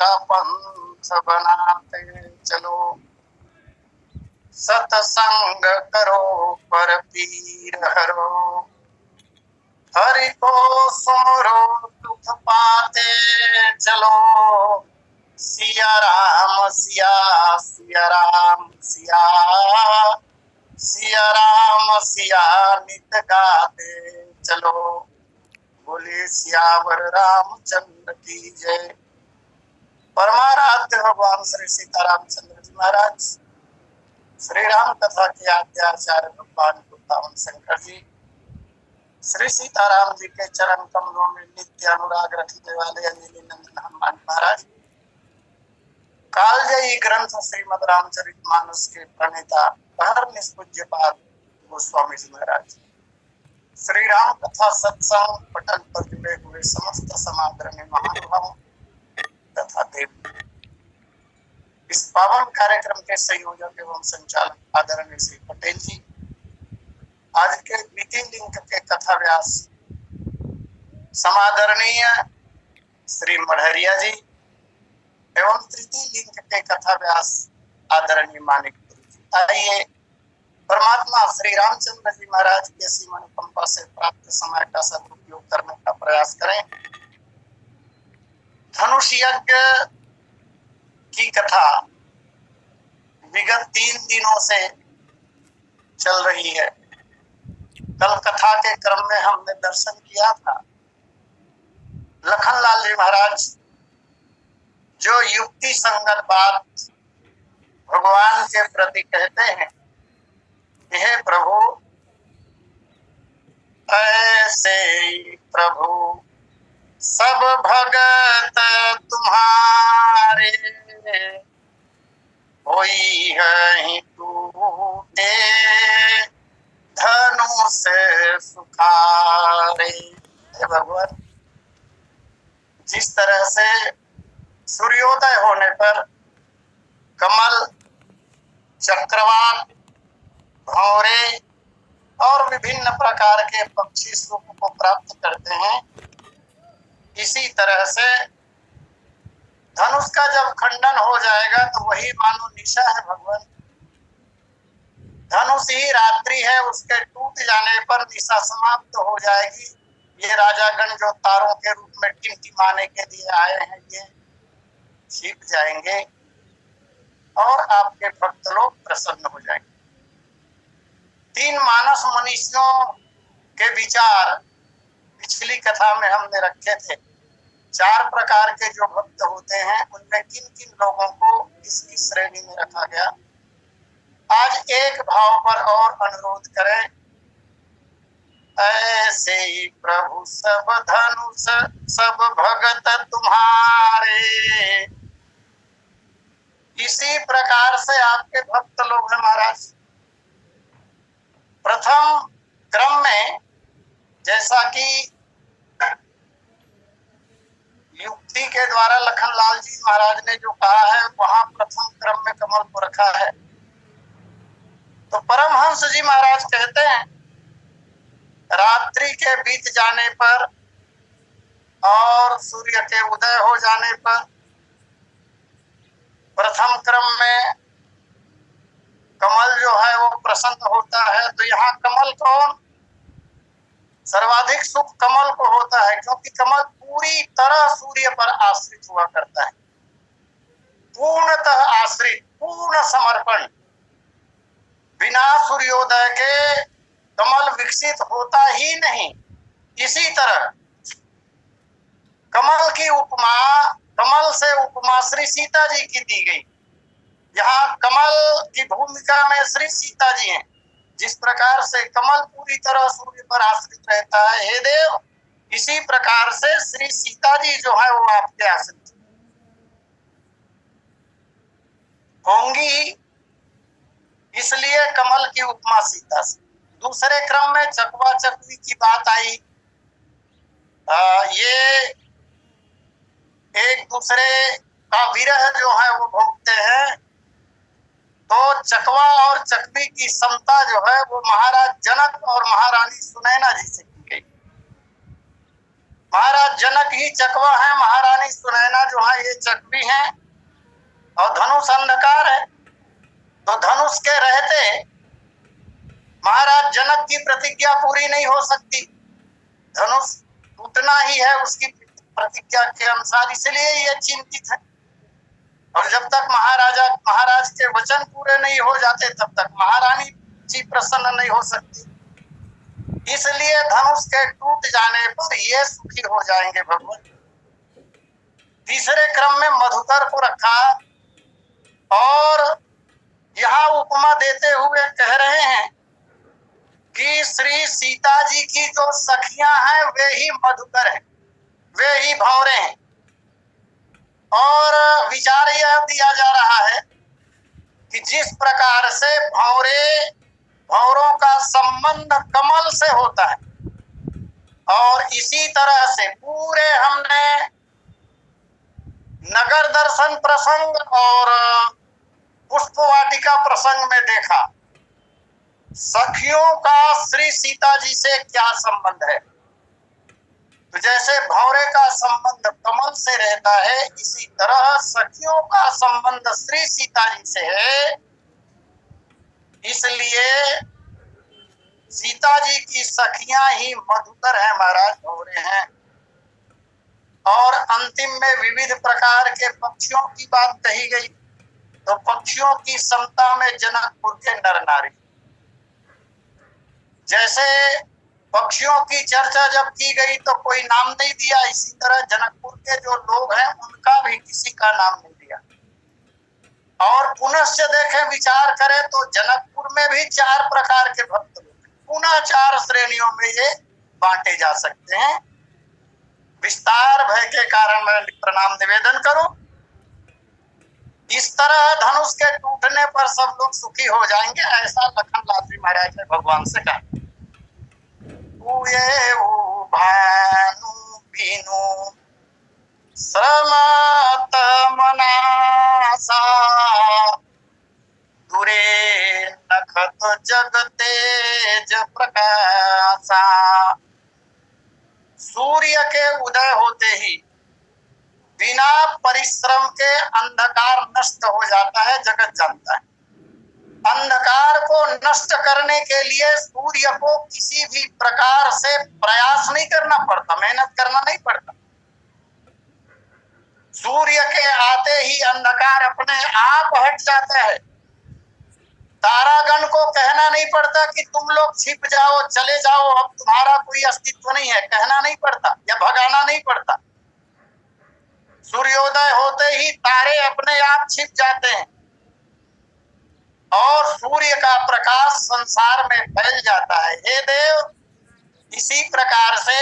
का पंथ बनाते चलो, सत्संग करो पर पीर हरो, हरि को सुमरो दुख पाते चलो, सिया राम सिया सिया राम सिया, सिया राम सिया नित गाते चलो, बोले सियावर रामचंद्र की जय। परमाराध्य भगवान श्री सीतारामचंद्र जी महाराज, श्री राम कथा के आद्याचार्य भगवान वृंदावन शंकर जी, श्री सीताराम जी के चरण कमलों में नित्य अनुराग रखने वाले अंजलि नंदन हनुमान महाराज, कालजयी ग्रंथ श्रीमद रामचरितमानस के प्रणेता अहरनिश पूज्यपाद गोस्वामी जी महाराज, श्री राम कथा सत्संग पटल पर जुड़े हुए समस्त समादरणीय महानुभावों तथा देव, इस पावन कार्यक्रम के संयोजक एवं संचालक आदरणीय श्री पटेल जी, आज के द्वितीय लिंक के कथा व्यास समादरणीय श्री मढ़रिया जी एवं तृतीय लिंक के कथा व्यास आदरणीय मानिक जी, आइए परमात्मा श्री रामचंद्र जी महाराज के सीम अनुकंपा से प्राप्त समय का सदुपयोग करने का प्रयास करें। धनुष यज्ञ की कथा विगत 3 दिनों से चल रही है। कल कथा के क्रम में हमने दर्शन किया था लखनलाल जी महाराज जो युक्ति संगत बात भगवान के प्रति कहते हैं, हे प्रभु ऐसे प्रभु सब भगत तुम्हारे, होई है टूटे धनुष सुखारे। भगवान, जिस तरह से सूर्योदय होने पर कमल, चक्रवात, भौरे और विभिन्न प्रकार के पक्षी सुख को प्राप्त करते हैं, इसी तरह से धनुष का जब खंडन हो जाएगा तो वही मानो निशा है। भगवान, धनुष ही रात्रि है, उसके टूट जाने पर निशा समाप्त हो जाएगी। ये राजागण जो तारों के रूप में टिमटिमाने के लिए आए हैं, ये छिप जाएंगे और आपके भक्त लोग प्रसन्न हो जाएंगे। 3 मानस मनुष्यों के विचार पिछली कथा में हमने रखे थे। 4 प्रकार के जो भक्त होते हैं उनमें किन किन लोगों को इसकी श्रेणी में रखा गया, आज एक भाव पर और अनुरोध करें। ऐसे ही प्रभु सब धनुष सब भगत तुम्हारे, इसी प्रकार से आपके भक्त लोग हैं महाराज। प्रथम क्रम में जैसा कि युक्ति के द्वारा लखनलाल जी महाराज ने जो कहा है, वहां प्रथम क्रम में कमल को रखा है। तो परमहंस जी महाराज कहते हैं, रात्रि के बीत जाने पर और सूर्य के उदय हो जाने पर प्रथम क्रम में कमल जो है वो प्रसन्न होता है। तो यहाँ कमल कौन? सर्वाधिक सुख कमल को होता है, क्योंकि कमल पूरी तरह सूर्य पर आश्रित हुआ करता है, पूर्णतः आश्रित, पूर्ण समर्पण। बिना सूर्योदय के कमल विकसित होता ही नहीं। इसी तरह कमल की उपमा, कमल से उपमा श्री सीता जी की दी गई। यहाँ कमल की भूमिका में श्री सीता जी हैं। जिस प्रकार से कमल पूरी तरह सूर्य पर आश्रित रहता है, हे देव, इसी प्रकार से श्री सीता जी जो है वो आपके आश्रित होंगी, इसलिए कमल की उपमा सीता से। दूसरे क्रम में चकवा चकवी की बात आई। ये एक दूसरे का विरह जो है वो भोगते हैं। तो चकवा और चकवी की समता जो है वो महाराज जनक और महारानी सुनैना जी से की गई। महाराज जनक ही चकवा है, महारानी सुनैना जो है ये चकवी हैं, और धनुष अंधकार है। तो धनुष के रहते महाराज जनक की प्रतिज्ञा पूरी नहीं हो सकती, धनुष टूटना ही है उसकी प्रतिज्ञा के अनुसार, इसलिए ये चिंतित है। और जब तक महाराज के वचन पूरे नहीं हो जाते तब तक महारानी जी प्रसन्न नहीं हो सकती, इसलिए धनुष के टूट जाने पर ये सुखी हो जाएंगे भगवान। तीसरे क्रम में मधुकर को रखा और यहाँ उपमा देते हुए कह रहे हैं कि श्री सीता जी की जो सखियां हैं वे ही मधुकर हैं, वे ही भंवरे हैं। और विचार यह दिया जा रहा है कि जिस प्रकार से भंवरों का संबंध कमल से होता है, और इसी तरह से पूरे हमने नगर दर्शन प्रसंग और पुष्प वाटिका प्रसंग में देखा सखियों का श्री सीता जी से क्या संबंध है। तो जैसे भंवरे का संबंध कमल से रहता है, इसी तरह सखियों का संबंध श्री सीता जी से है। इसलिए सीता जी की सखियां ही मधुकर है महाराज, भंवरे हैं। और अंतिम में विविध प्रकार के पक्षियों की बात कही गई, तो पक्षियों की समता में जनकपुर के नर नारी, जैसे पक्षियों की चर्चा जब की गई तो कोई नाम नहीं दिया, इसी तरह जनकपुर के जो लोग हैं उनका भी किसी का नाम नहीं दिया। और पुनश्च देखें, विचार करें तो जनकपुर में भी 4 प्रकार के भक्त लोग, पुनः 4 श्रेणियों में ये बांटे जा सकते हैं। विस्तार भय के कारण मैं प्रणाम निवेदन करूं। इस तरह धनुष के टूटने पर सब लोग सुखी हो जाएंगे, ऐसा लखनलाल जी महाराज ने भगवान से कहा। भानु बीनु श्रमत मनासा दुरे नखत जग तेज प्रकाशा। सूर्य के उदय होते ही बिना परिश्रम के अंधकार नष्ट हो जाता है, जगत जानता है। अंधकार को नष्ट करने के लिए सूर्य को किसी भी प्रकार से प्रयास नहीं करना पड़ता, मेहनत करना नहीं पड़ता। सूर्य के आते ही अंधकार अपने आप हट जाता है। तारागण को कहना नहीं पड़ता कि तुम लोग छिप जाओ, चले जाओ, अब तुम्हारा कोई अस्तित्व नहीं है, कहना नहीं पड़ता या भगाना नहीं पड़ता। सूर्योदय होते ही तारे अपने आप छिप जाते हैं और सूर्य का प्रकाश संसार में फैल जाता है। हे देव, इसी प्रकार से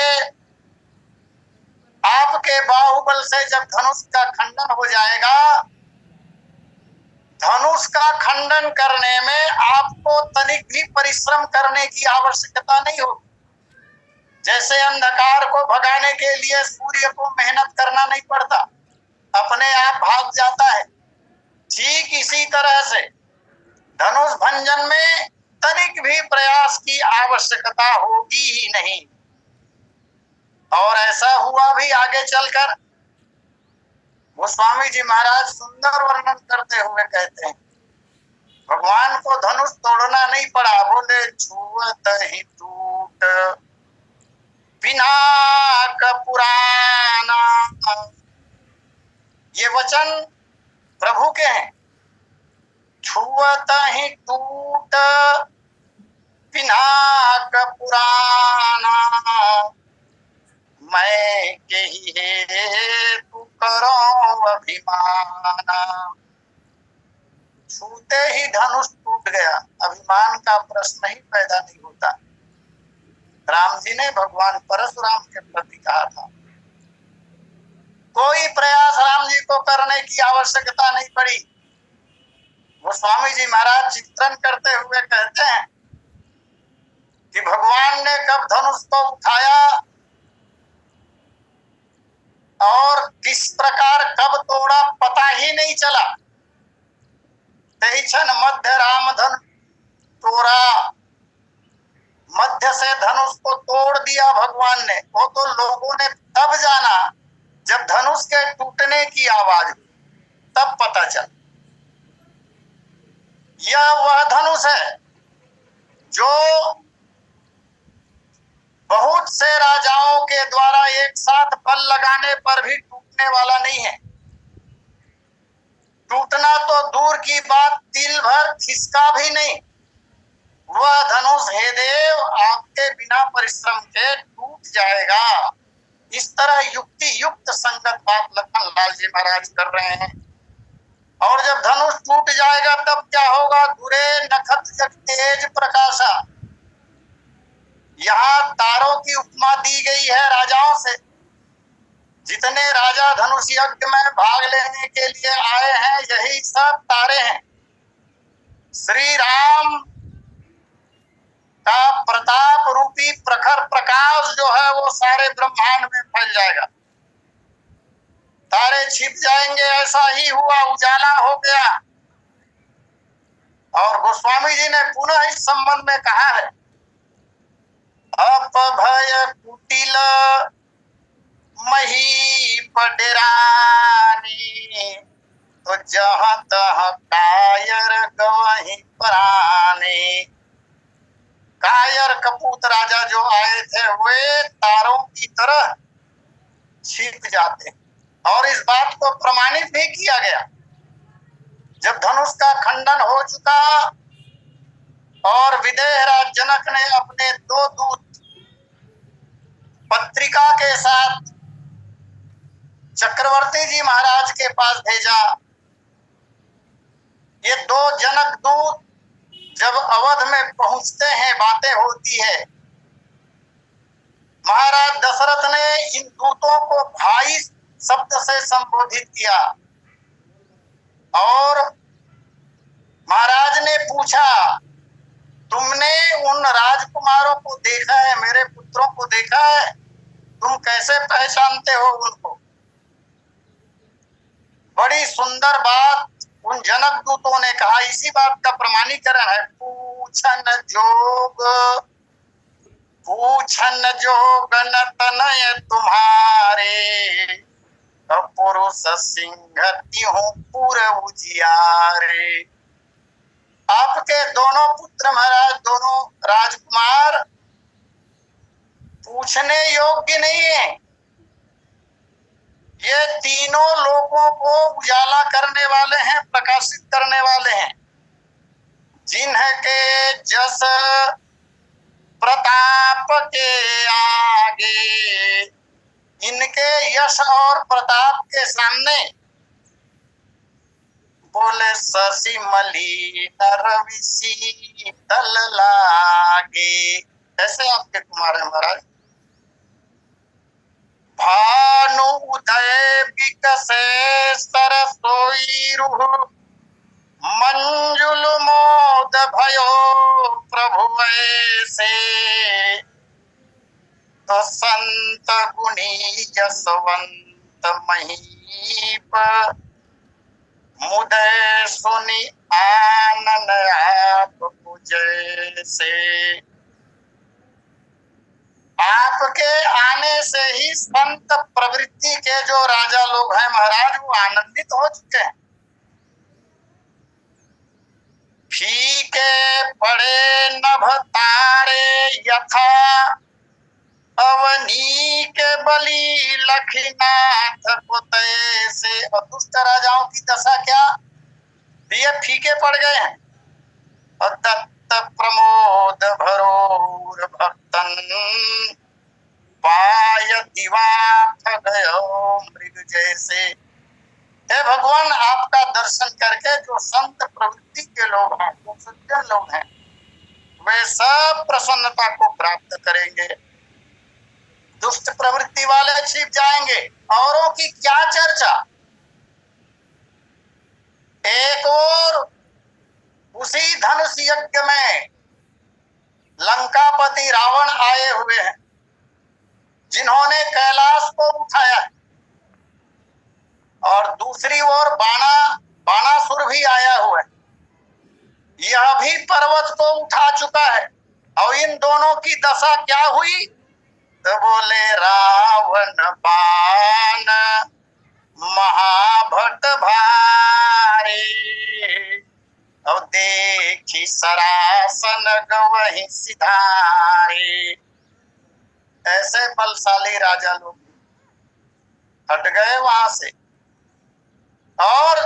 आपके बाहुबल से जब धनुष का खंडन हो जाएगा, धनुष का खंडन करने में आपको तनिक भी परिश्रम करने की आवश्यकता नहीं होगी। जैसे अंधकार को भगाने के लिए सूर्य को मेहनत करना नहीं पड़ता, अपने आप भाग जाता है, ठीक इसी तरह से धनुष भंजन में तनिक भी प्रयास की आवश्यकता होगी ही नहीं। और ऐसा हुआ भी आगे चलकर। गोस्वामी जी महाराज सुंदर वर्णन करते हुए कहते हैं, भगवान को धनुष तोड़ना नहीं पड़ा, बोले छुअत ही टूट पिनाक पुराना। ये वचन प्रभु के हैं, छुअत ही टूट पिनाक पुराना। मैं के ही हेतु करो अभिमाना। छूते ही धनुष टूट गया, अभिमान का प्रश्न ही पैदा नहीं होता। राम जी ने भगवान परशुराम के प्रति कहा था, कोई प्रयास राम जी को करने की आवश्यकता नहीं पड़ी। गोस्वामी जी महाराज चित्रण करते हुए कहते हैं कि भगवान ने कब धनुष को उठाया और किस प्रकार कब तोड़ा पता ही नहीं चला। तही क्षण मध्य राम धन तोरा मध्य से धनुष को तोड़ दिया भगवान ने। वो तो लोगों ने तब जाना जब धनुष के टूटने की आवाज हुई, तब पता चला यह वह धनुष है जो बहुत से राजाओं के द्वारा एक साथ बल लगाने पर भी टूटने वाला नहीं है। टूटना तो दूर की बात, तिल भर खिसका भी नहीं। वह धनुष हे देव आपके बिना परिश्रम के टूट जाएगा। इस तरह युक्ति युक्त संगत बात लखन लाल जी महाराज कर रहे हैं। और जब धनुष टूट जाएगा तब क्या होगा? दुरे नखत जग तेज प्रकाशा। यहाँ तारों की उपमा दी गई है राजाओं से। जितने राजा धनुष यज्ञ में भाग लेने के लिए आए हैं यही सब तारे हैं। श्री राम का प्रताप रूपी प्रखर प्रकाश जो है वो सारे ब्रह्मांड में फैल जाएगा। तारे छिप जाएंगे। ऐसा ही हुआ, उजाला हो गया। और गोस्वामी जी ने पुनः इस संबंध में कहा है, अपभय कुटिल महीप डेरानी, तो जहाँ तहाँ कायर गवहीं प्राणी। कायर कपूत राजा जो आए थे वे तारों की तरह छिप जाते। और इस बात को प्रमाणित भी किया गया जब धनुष का खंडन हो चुका और विदेहराज जनक ने अपने 2 दूत पत्रिका के साथ चक्रवर्ती जी महाराज के पास भेजा। ये 2 जनक दूत जब अवध में पहुंचते हैं बातें होती है। महाराज दशरथ ने इन दूतों को भाई शब्द से संबोधित किया और महाराज ने पूछा, तुमने उन राजकुमारों को देखा है, मेरे पुत्रों को देखा है? तुम कैसे पहचानते हो उनको? बड़ी सुंदर बात उन जनक दूतों ने कहा। इसी बात का प्रमाणीकरण है, पूछन जोग न तनय तुम्हारे, पुरुष सिंहति हूँ पूरे उजियारे। आपके दोनों पुत्र महाराज, दोनों राजकुमार पूछने योग्य नहीं है। ये तीनों लोगों को उजाला करने वाले हैं, प्रकाशित करने वाले हैं। जिन्हें के जस प्रताप के आगे, इनके यश और प्रताप के सामने बोले शशि मलिन रवि शीतल लागे। ऐसे आपके कुमार है महाराज। भानु उदय विकसे सरसोई रूह, मंजुल मोद भयो प्रभु ऐसे, तो संत गुणी जसवंत महीप, मुदय सुनि आनन आप जैसे। आपके आने से ही संत प्रवृत्ति के जो राजा लोग हैं महाराज वो आनंदित हो चुके हैं। फीके पड़े नभ तारे यथा, अवनी के बलि लखीनाथ को तैसे। और दुष्ट राजाओं की दशा क्या? ये फीके पड़ गए हैं। और दत्त प्रमोद भरोर भक्तन, पाय दिवाथ गयो मृग जैसे। हे भगवान, आपका दर्शन करके जो संत प्रवृत्ति के लोग हैं, जो सज्जन लोग हैं, वे सब प्रसन्नता को प्राप्त करेंगे। दुष्ट प्रवृत्ति वाले छिप जाएंगे। औरों की क्या चर्चा। एक और उसी धनुष यज्ञ में लंकापति रावण आए हुए हैं, जिन्होंने कैलाश को उठाया। और दूसरी ओर बाणासुर भी आया हुआ है। यह भी पर्वत को उठा चुका है। और इन दोनों की दशा क्या हुई? तो बोले रावण बाण महाभट भारे, और देखी सरासन गवहि सिधारे। ऐसे बलशाली राजा लोग हट गए वहां से, और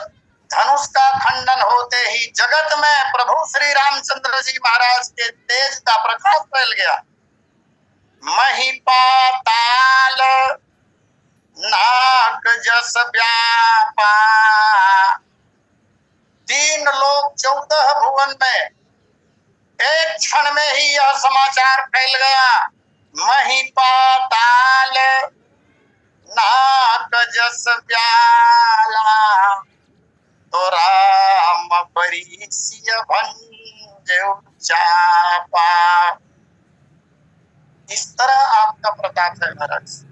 धनुष का खंडन होते ही जगत में प्रभु श्री रामचंद्र जी महाराज के तेज का प्रकाश फैल गया। महिपाताल नाग जस व्यापा, 3 लोक 14 भुवन में एक क्षण में ही यह समाचार फैल गया। महिपाताल नाग जस व्याला, तो राम बरीसिय भंज चापा। इस तरह आपका प्रताप है महाराज।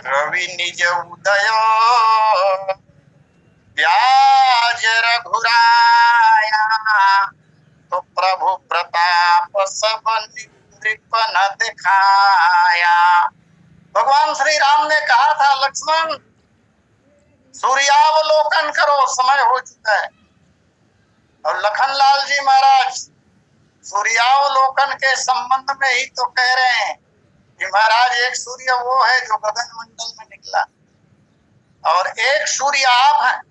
रवि निज उदय व्याज रघुराया, तो प्रभु प्रताप सब नृपन दिखाया। भगवान श्री राम ने कहा था, लक्ष्मण सूर्यावलोकन करो, समय हो चुका है। और लखनलाल जी महाराज सूर्यावलोकन के संबंध में ही तो कह रहे हैं कि महाराज एक सूर्य वो है जो गगन मंडल में निकला, और एक सूर्य आप हैं।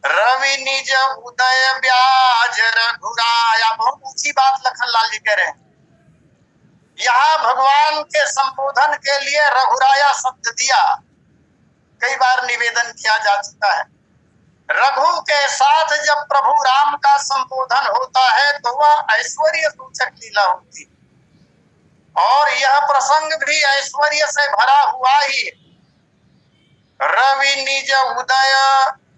रवि निज उदय व्याज रघुराया, बहुत ऊंची बात लखनलाल जी कह रहे हैं। यहाँ भगवान के संबोधन के लिए रघुराया शब्द दिया, कई बार निवेदन किया जा चुका है। रघु के साथ जब प्रभु राम का संबोधन होता है तो वह ऐश्वर्य सूचक लीला होती, और यह प्रसंग भी ऐश्वर्य से भरा हुआ ही। रवि निज उदय,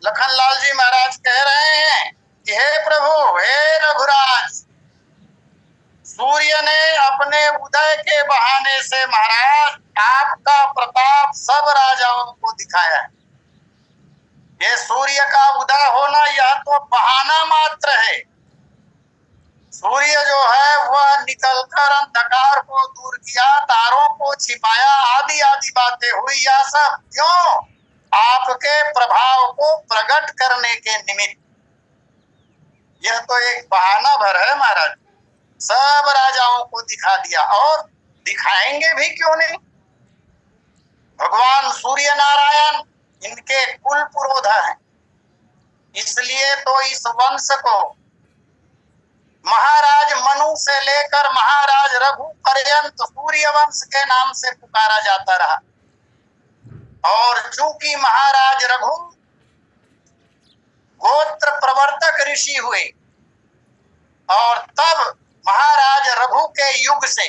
लखनलाल जी महाराज कह रहे हैं कि हे प्रभु, हे रघुराज, सूर्य ने अपने उदय के बहाने से महाराज आपका प्रताप सब राजाओं को दिखाया है। ये सूर्य का उदय होना यह तो बहाना मात्र है। सूर्य जो है वह निकलकर अंधकार को दूर किया, तारों को छिपाया, आदि आदि बातें हुई। यह सब क्यों? आपके प्रभाव को प्रकट करने के निमित्त। यह तो एक बहाना भर है महाराज। सब राजाओं को दिखा दिया, और दिखाएंगे भी क्यों नहीं। भगवान सूर्य नारायण इनके कुल पुरोधा हैं, इसलिए तो इस वंश को महाराज मनु से लेकर महाराज रघु पर्यंत सूर्य वंश के नाम से पुकारा जाता रहा। और चूंकि महाराज रघु गोत्र प्रवर्तक ऋषि हुए, और तब महाराज रघु के युग से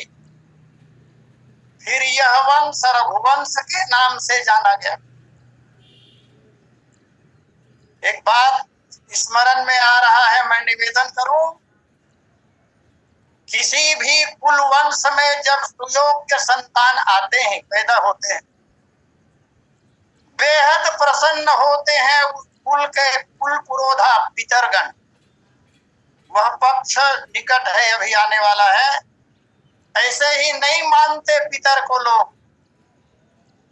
फिर यह वंश रघुवंश के नाम से जाना गया। एक बात स्मरण में आ रहा है, मैं निवेदन करूं, किसी भी कुल वंश में जब सुयोग्य संतान आते हैं, पैदा होते हैं, बेहद प्रसन्न होते हैं उस कुल के कुल पुरोधा पितरगण। वह पक्ष निकट है, अभी आने वाला है। ऐसे ही नहीं मानते पितर को लोग।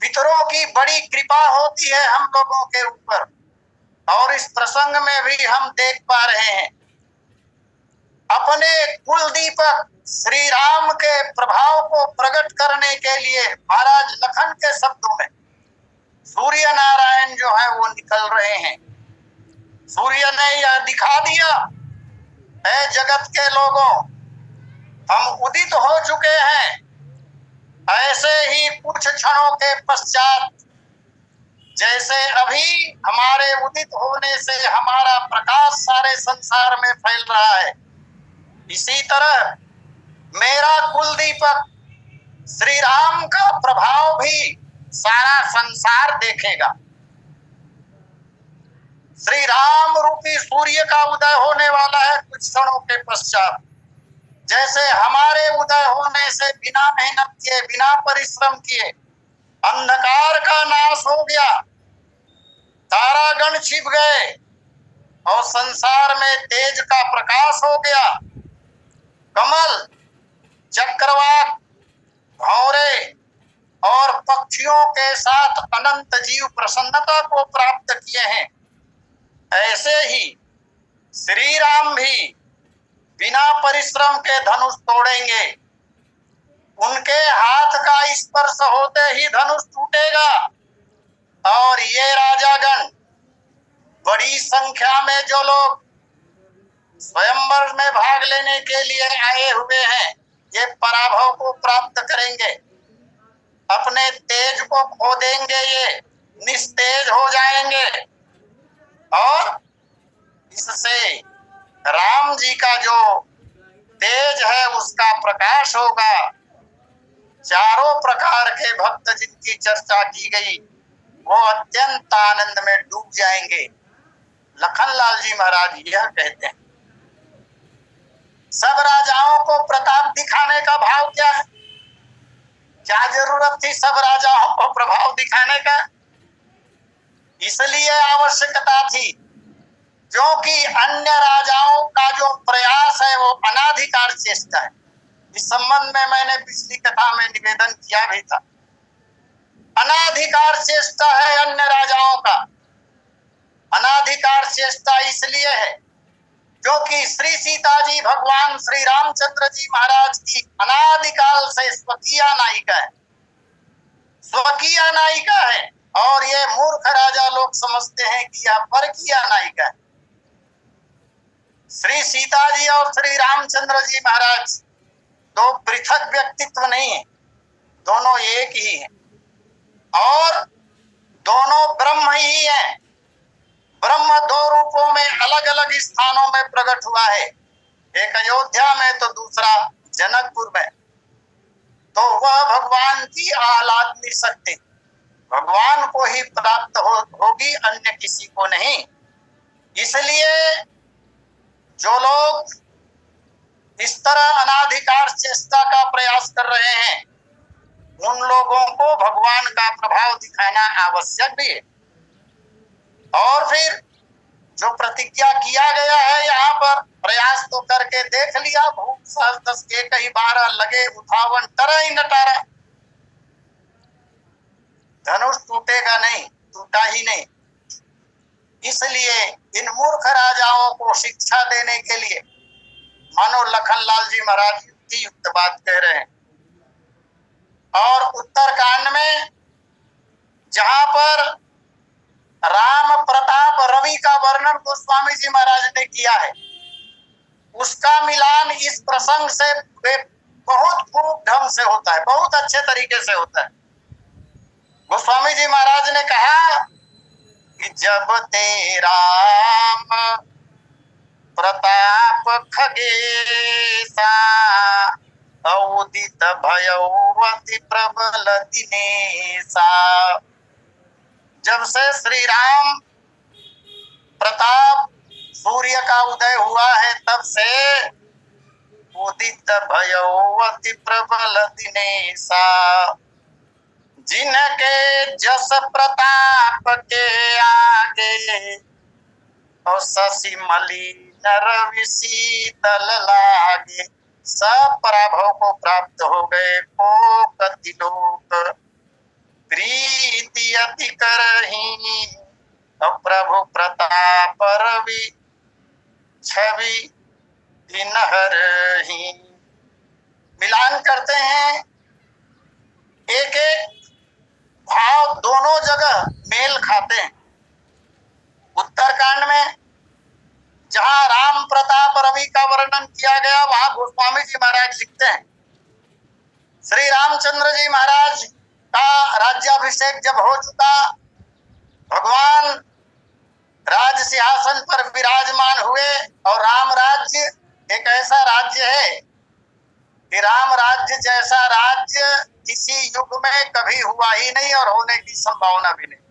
पितरों की बड़ी कृपा होती है हम लोगों के ऊपर, और इस प्रसंग में भी हम देख पा रहे हैं। अपने कुल दीपक श्री राम के प्रभाव को प्रकट करने के लिए महाराज लखन के शब्दों में सूर्य नारायण जो है वो निकल रहे हैं। सूर्य ने यह दिखा दिया, ऐ जगत के लोगों, हम उदित हो चुके हैं। ऐसे ही कुछ क्षणों के पश्चात, जैसे अभी हमारे उदित होने से हमारा प्रकाश सारे संसार में फैल रहा है, इसी तरह मेरा कुल दीपक श्री राम का प्रभाव भी सारा संसार देखेगा। श्री राम रूपी सूर्य का उदय होने वाला है कुछ क्षणों के पश्चात। जैसे हमारे उदय होने से बिना मेहनत किए, बिना परिश्रम किए अंधकार का नाश हो गया, तारागण छिप गए और संसार में तेज का प्रकाश हो गया। कमल, चक्रवाक, भौरे और पक्षियों के साथ अनंत जीव प्रसन्नता को प्राप्त किए हैं, ऐसे ही श्री राम भी बिना परिश्रम के धनुष तोड़ेंगे। उनके हाथ का स्पर्श होते ही धनुष टूटेगा और ये राजागण, बड़ी संख्या में जो लोग स्वयंवर में भाग लेने के लिए आए हुए हैं, ये पराभव को प्राप्त करेंगे, अपने तेज को खो देंगे, ये निस्तेज हो जाएंगे और इससे राम जी का जो तेज है उसका प्रकाश होगा। चारों प्रकार के भक्त जिनकी चर्चा की गई वो अत्यंत आनंद में डूब जाएंगे। लखनलाल जी महाराज यह कहते हैं, सब राजाओं को प्रताप दिखाने का भाव क्या है? क्या जरूरत थी सब राजाओं को प्रभाव दिखाने का? इसलिए आवश्यकता थी क्योंकि अन्य राजाओं का जो प्रयास है वो अनाधिकार चेष्टा है। इस संबंध में मैंने पिछली कथा में निवेदन किया भी था। अनाधिकार चेष्टा है अन्य राजाओं का। अनाधिकार चेष्टा इसलिए है क्योंकि श्री सीता जी भगवान श्री रामचंद्र जी महाराज की अनादिकाल से स्वकीय नायिका है, स्वकीय नायिका है, और ये मूर्ख राजा लोग समझते हैं कि यह परकीय नायिका है। श्री सीता जी और श्री रामचंद्र जी महाराज दो पृथक व्यक्तित्व नहीं है, दोनों एक ही हैं और दोनों ब्रह्म ही हैं। ब्रह्म दो रूपों में अलग अलग स्थानों में प्रकट हुआ है, एक अयोध्या में तो दूसरा जनकपुर में। तो वह भगवान की आह्लादनी शक्ति भगवान को ही प्राप्त होगी, अन्य किसी को नहीं। इसलिए जो लोग इस तरह अनाधिकार चेष्टा का प्रयास कर रहे हैं उन लोगों को भगवान का प्रभाव दिखाना आवश्यक भी है। और फिर जो प्रतिज्ञा किया गया है यहाँ पर, प्रयास तो करके देख लिया, भूख 10 के कहीं 12 लगे उठावन तरह ही नटारा, धनुष टूटेगा नहीं, टूटा ही नहीं। इसलिए इन मूर्ख राजाओं को शिक्षा देने के लिए मानो लखनलाल जी महाराज युक्ति युक्त बात कह रहे हैं। और उत्तरकांड में जहां पर राम प्रताप रवि का वर्णन गोस्वामी जी महाराज ने किया है, उसका मिलान इस प्रसंग से बहुत खूब ढंग से होता है, बहुत अच्छे तरीके से होता है। गोस्वामी जी महाराज ने कहा कि जब ते राम प्रताप खगेसा उदित भयवति प्रबल दिनेसा। जब से श्री राम प्रताप सूर्य का उदय हुआ है तब से उदित भयवति प्रबल दिनेसा, जिनके जस प्रताप के आगे और शशि मलिन रवि शीतल लागे। सब पराभव को प्राप्त हो गए, को कति लोक प्रीति अति करही, प्रभु प्रताप रवि छवि दिन हरही। मिलान करते हैं, एक एक भाव दोनों जगह मेल खाते हैं। उत्तरकांड में जहां राम प्रताप रवि का वर्णन किया गया वहां गोस्वामी जी महाराज लिखते हैं, श्री रामचंद्र जी महाराज का राज्याभिषेक जब हो चुका, भगवान राज सिंहासन पर विराजमान हुए और राम राज्य एक ऐसा राज्य है कि राम राज्य जैसा राज्य किसी युग में कभी हुआ ही नहीं और होने की संभावना भी नहीं।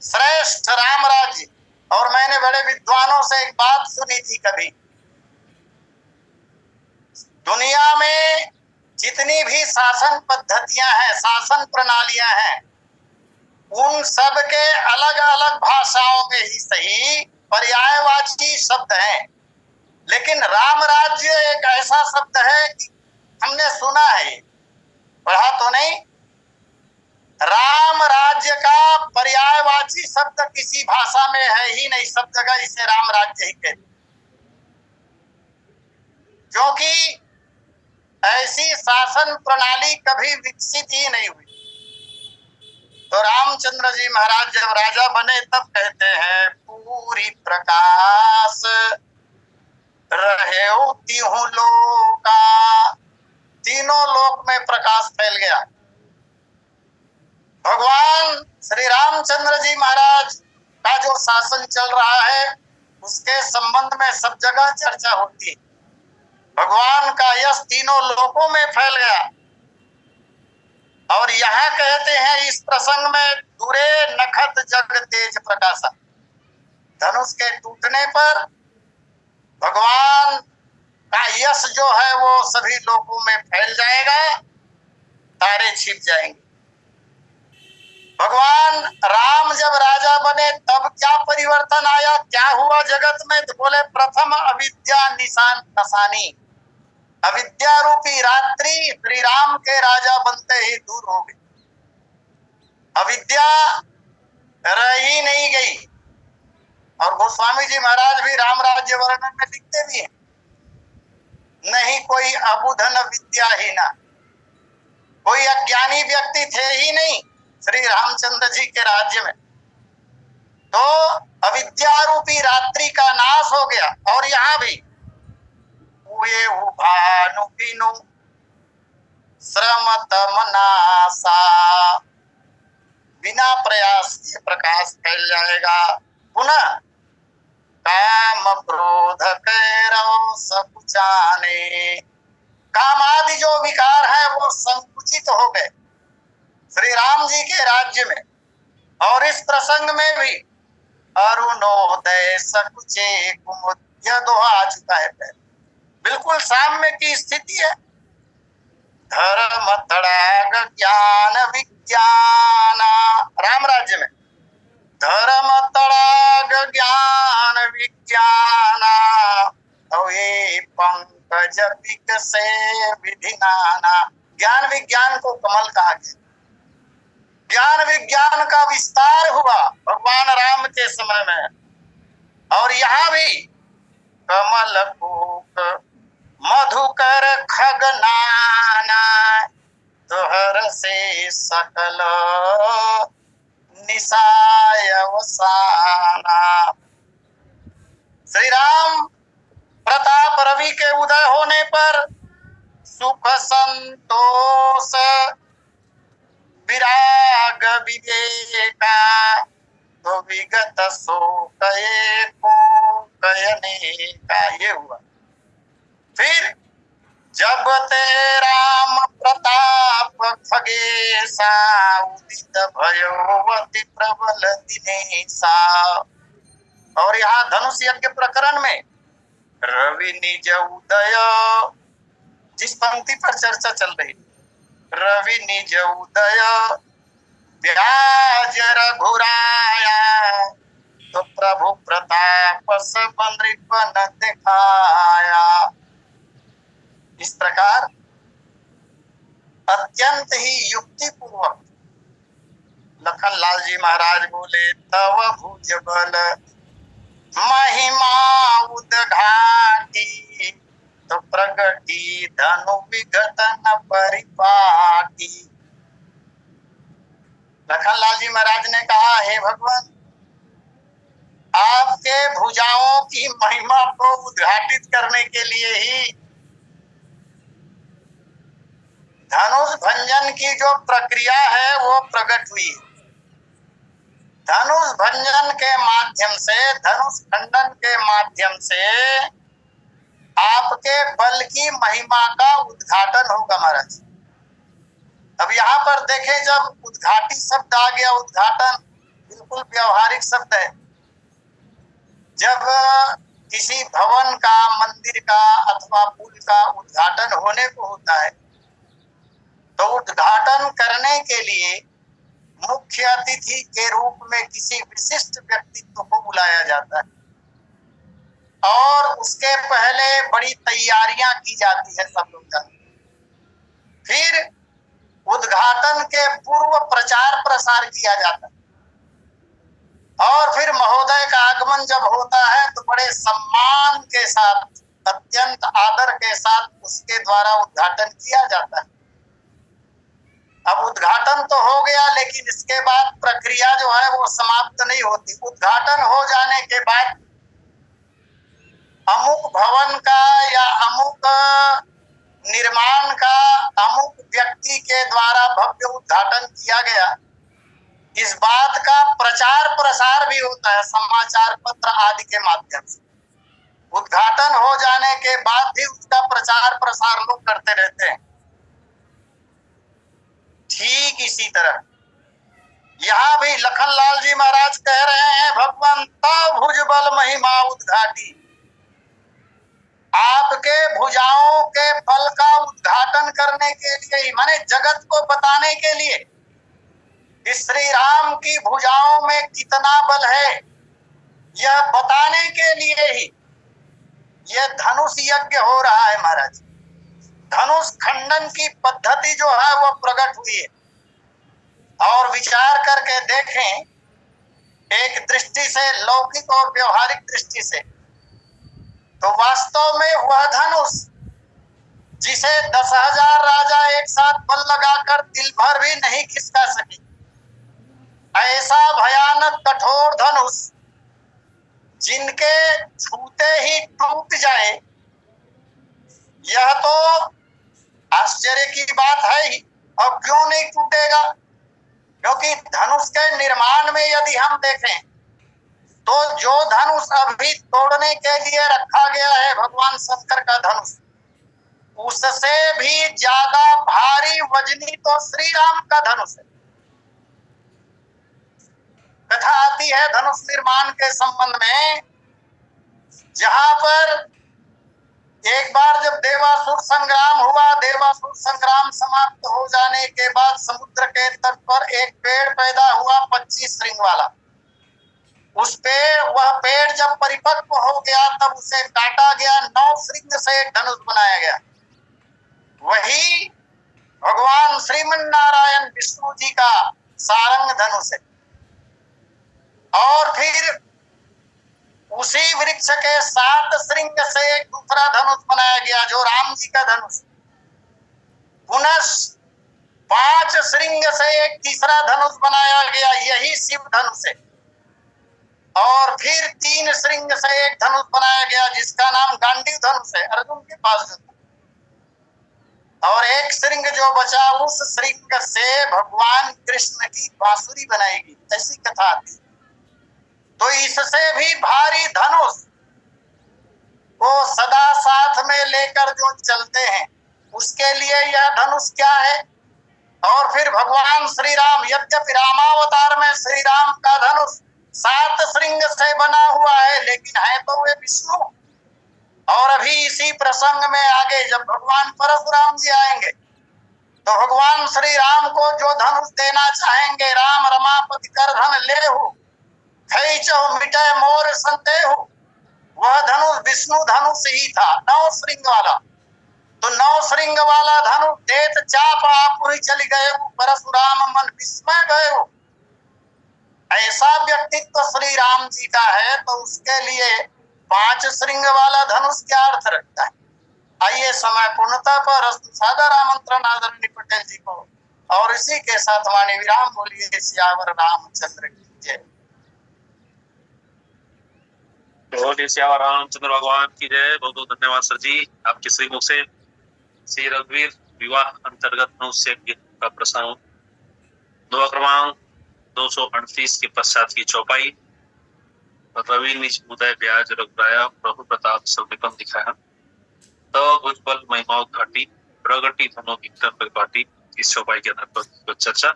श्रेष्ठ राम राज्य। और मैंने बड़े विद्वानों से एक बात सुनी थी, कभी दुनिया में जितनी भी शासन पद्धतियां हैं, शासन प्रणालियां हैं, उन सब के अलग अलग भाषाओं में ही सही पर्यायवाची शब्द हैं। लेकिन राम राज्य एक ऐसा शब्द है कि हमने सुना है, पढ़ा तो नहीं। राम राज्य का पर्यायवाची शब्द किसी भाषा में है ही नहीं, सब जगह इसे राम राज्य ही कहते, क्योंकि ऐसी शासन प्रणाली कभी विकसित ही नहीं हुई। तो रामचंद्र जी महाराज जब राजा बने तब कहते हैं पूरी प्रकाश रहे तीहू लोका, तीनों लोक में प्रकाश फैल गया। भगवान श्री रामचंद्र जी महाराज का जो शासन चल रहा है उसके संबंध में सब जगह चर्चा होती है। भगवान का यश तीनों लोकों में फैल गया। और यहाँ कहते हैं इस प्रसंग में दूरे नखत जग तेज प्रकाशा, धनुष के टूटने पर भगवान का यश जो है वो सभी लोगों में फैल जाएगा, तारे छिप जाएंगे। भगवान राम जब राजा बने तब क्या परिवर्तन आया, क्या हुआ जगत में? तो बोले प्रथम अविद्या निशान नसानी, अविद्या रूपी रात्रि श्री राम के राजा बनते ही दूर हो गई। अविद्या रह ही नहीं गई। और गोस्वामी जी महाराज भी राम राज्य वर्णन में लिखते भी हैं, नहीं कोई अबुधन विद्या ही ना, कोई अज्ञानी व्यक्ति थे ही नहीं श्री रामचंद्र जी के राज्य में। तो अविद्या रूपी रात्रि का नाश हो गया। और यहाँ भी भानु बिनु श्रम तमनासा, बिना प्रयास के प्रकाश फैल जाएगा। पुनः काम क्रोध कैरव सकुचाने, काम आदि जो विकार है वो संकुचित हो गए श्री राम जी के राज्य में। और इस प्रसंग में भी अरुणोदय सकुचे कुमुद, यह दोहा आ चुका है पहले, बिल्कुल साम्य की स्थिति है। धर्म तड़ाग ज्ञान विज्ञान, राम राज्य में धर्म तड़ाग ज्ञान विज्ञान, अवे पंकज विकसे विधिनाना, ज्ञान विज्ञान को कमल कहा गया। ज्ञान विज्ञान का विस्तार हुआ भगवान राम के समय में। और यहाँ भी कमल कोक मधुकर खगनाना, तुहर से सकल निसाय वसाना। श्री राम प्रताप रवि के उदय होने पर सुख संतोष विराग विवेका, तो विगत सो कये को कयने का, ये हुआ। फिर जब ते राम प्रताप खगेशा, उदित भयोवति प्रबल दिनेशा। और यहाँ धनुष यज्ञ प्रकरण में रवि निज उदय, जिस पंक्ति पर चर्चा चल रही, रवि निज उदय व्याज रघुराया, तो प्रभु प्रताप सब नृपन दिखाया। इस प्रकार अत्यंत ही युक्ति पूर्वक लखन लाल जी महाराज बोले तव भुज बल महिमा उद्घाटी, तो प्रगति धनु विगत न परिपाटी। लखन लाल जी महाराज ने कहा, हे भगवान, आपके भुजाओं की महिमा को उद्घाटित करने के लिए ही धनुष भंजन की जो प्रक्रिया है वो प्रकट हुई। धनुष भंजन के माध्यम से, धनुष खंडन के माध्यम से आपके बल की महिमा का उद्घाटन होगा महाराज। अब यहाँ पर देखें, जब उद्घाटी शब्द आ गया, उद्घाटन बिल्कुल व्यवहारिक शब्द है। जब किसी भवन का, मंदिर का अथवा पुल का उद्घाटन होने को होता है तो उद्घाटन करने के लिए मुख्य अतिथि के रूप में किसी विशिष्ट व्यक्तित्व को बुलाया जाता है। और उसके पहले बड़ी तैयारियां की जाती है, सब लोग जानते हैं। फिर उद्घाटन के पूर्व प्रचार प्रसार किया जाता है और फिर महोदय का आगमन जब होता है तो बड़े सम्मान के साथ, अत्यंत आदर के साथ उसके द्वारा उद्घाटन किया जाता है। अब उद्घाटन तो हो गया, लेकिन इसके बाद प्रक्रिया जो है वो समाप्त नहीं होती। उद्घाटन हो जाने के बाद अमुक भवन का या अमुक निर्माण का अमुक व्यक्ति के द्वारा भव्य उद्घाटन किया गया, इस बात का प्रचार प्रसार भी होता है समाचार पत्र आदि के माध्यम से। उद्घाटन हो जाने के बाद भी उसका प्रचार प्रसार लोग करते रहते हैं। ठीक इसी तरह यहाँ भी लखनलाल जी महाराज कह रहे हैं, भगवंता भुजबल महिमा उद्घाटी, आपके भुजाओं के बल का उद्घाटन करने के लिए ही, माने जगत को बताने के लिए श्री राम की भुजाओं में कितना बल है, यह बताने के लिए ही यह धनुष यज्ञ हो रहा है महाराज। धनुष खंडन की पद्धति जो है वो प्रकट हुई है। और विचार करके देखें एक दृष्टि से, लौकिक और व्यवहारिक दृष्टि से, तो वास्तव में वह धनुष जिसे 10,000 राजा एक साथ बल लगाकर दिल भर भी नहीं खिसका सके, ऐसा भयानक कठोर धनुष जिनके छूते ही टूट जाए, यह तो आश्चर्य की बात है ही। और क्यों नहीं टूटेगा? क्योंकि धनुष के निर्माण में यदि हम देखें तो जो धनुष अभी तोड़ने के लिए रखा गया है, भगवान शंकर का धनुष, उससे भी ज्यादा भारी वजनी तो श्री राम का धनुष है। कथा आती है धनुष निर्माण के संबंध में, जहां पर एक बार जब देवासुर संग्राम हुआ, देवासुर संग्राम समाप्त हो जाने के बाद समुद्र के तट पर एक पेड़ पैदा हुआ 25 श्रृंग वाला। उस पे वह पेड़ जब परिपक्व हो गया तब उसे काटा गया, 9 श्रृंग से एक धनुष बनाया गया। वही भगवान श्रीमन नारायण विष्णु जी का सारंग धनुष है। और फिर उसी वृक्ष के 7 श्रृंग से एक दूसरा धनुष बनाया गया जो राम जी का धनुष। पुनः 5 श्रृंग से एक तीसरा धनुष बनाया गया, यही शिव धनुष है। और फिर 3 श्रृंग से एक धनुष बनाया गया जिसका नाम गांडीव धनुष है, अर्जुन के पास जो। और एक श्रृंग जो बचा, उस श्रृंग से भगवान कृष्ण की बांसुरी बनाएगी, ऐसी कथा आती। तो इससे भी भारी धनुष को सदा साथ में लेकर जो चलते हैं, उसके लिए यह धनुष क्या है। और फिर भगवान श्री राम, यद्यपि रामावतार में श्री राम का धनुष 7 श्रृंग से बना हुआ है, लेकिन है तो वे विष्णु। और अभी इसी प्रसंग में आगे जब भगवान परशुराम जी आएंगे तो भगवान श्री राम को जो धनुष देना चाहेंगे, राम रमापति कर धन लेहु मिटे मोर संदेहु, वह धनुष विष्णु धनुष ही था, 9 श्रृंग वाला। तो 9 श्रृंग वाला धनुष देत चाप आप ही चली गए, परशुराम मन विस्मय गए। ऐसा व्यक्तित्व श्री राम जी का है, तो उसके लिए 5 श्रृंग वाला धनुष क्या अर्थ रखता है। आइए समय पूर्णता पर सादर आमंत्रण आदरणीय पटेल जी को, और इसी के साथ वाणी विराम बोलिए। सियावर रामचंद्र की जय। सियावर रामचंद्र भगवान की जय। बहुत बहुत धन्यवाद सर जी, आपके श्री मुख से श्री रघुवीर विवाह अंतर्गत धनुष यज्ञ का प्रसारण दुआ क्रमांक 238 के पश्चात की चौपाई। रवि निज उदय ब्याज रघुराया प्रभु प्रताप सर्वनिकम दिखाया, तो भुजबल महिमा घाटी प्रगति धनो विक्रम परिपाटी। इस चौपाई के आधार पर चर्चा,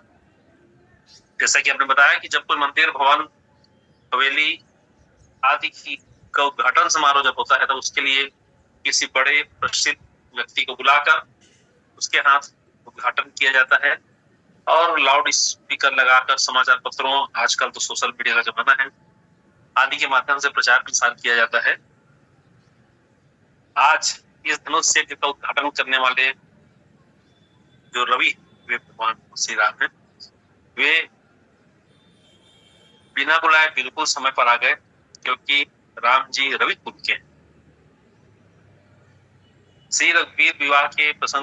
जैसा कि आपने बताया कि जब कोई मंदिर, भवन, हवेली आदि की का उद्घाटन समारोह जब होता है तो उसके लिए किसी बड़े प्रसिद्ध व्यक्ति को बुलाकर उसके हाथ उद्घाटन किया जाता है और लाउड स्पीकर लगाकर समाचार पत्रों, आजकल तो सोशल मीडिया का जमाना है, आदि के माध्यम से प्रचार प्रसार किया जाता है। आज इस धनुष यज्ञ का उद्घाटन करने वाले जो रवि वे भगवान श्री राम हैं, वे बिना बुलाए बिल्कुल समय पर आ गए, क्योंकि राम जी रवि कुल के हैं। श्री रघुवीर विवाह के प्रसंग